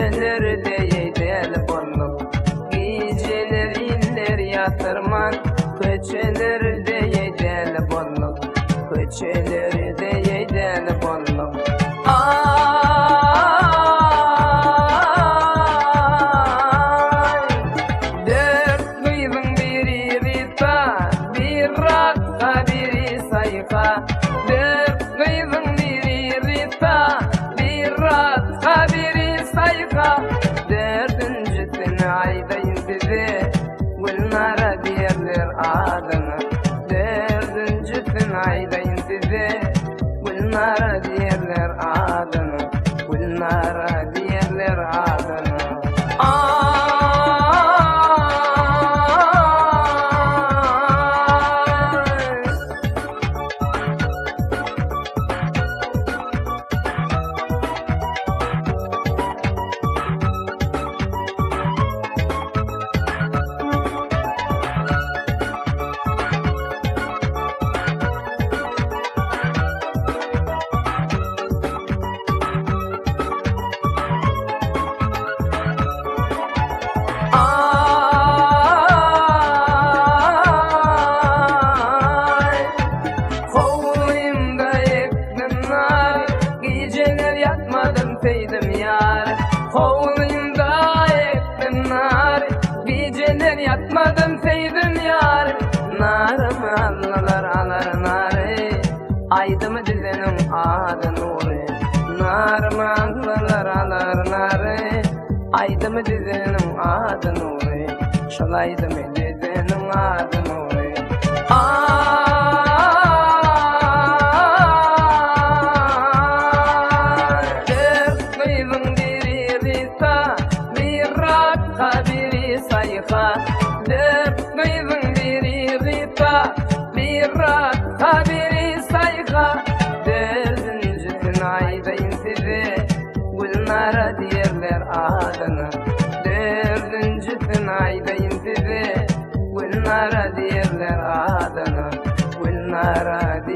köçelerde yeydel bolluk, geceler iller yatırman, köçelerde yeydel bolluk, köçelerde yeydel bolluk. Dört kıydın biri rita, bir rakka biri sayfa. Dört kıydın biri rita, bir rakka biri sayfa. Dördüncüsün aydayın size, Gülnara derler adını. Dördüncüsün aydayın size, Gülnara derler adını. Gülnara derler adını. Yatmadım teydim yar, hovluyumda ektim nar. Geceler yatmadım teydim yar, narımı alırlar alar narı. Aydımı dizenim adı nuri, narımı alırlar alar narı. Aydımı dizenim adı nuri, şolaydımı dizenim adı nuri. Dört kıydın biri rita, bir rakka biri sayfa. Dördüncüsün aydayın size, Gülnara derler adını. Dördüncüsün aydayın size, Gülnara derler adını. Gülnara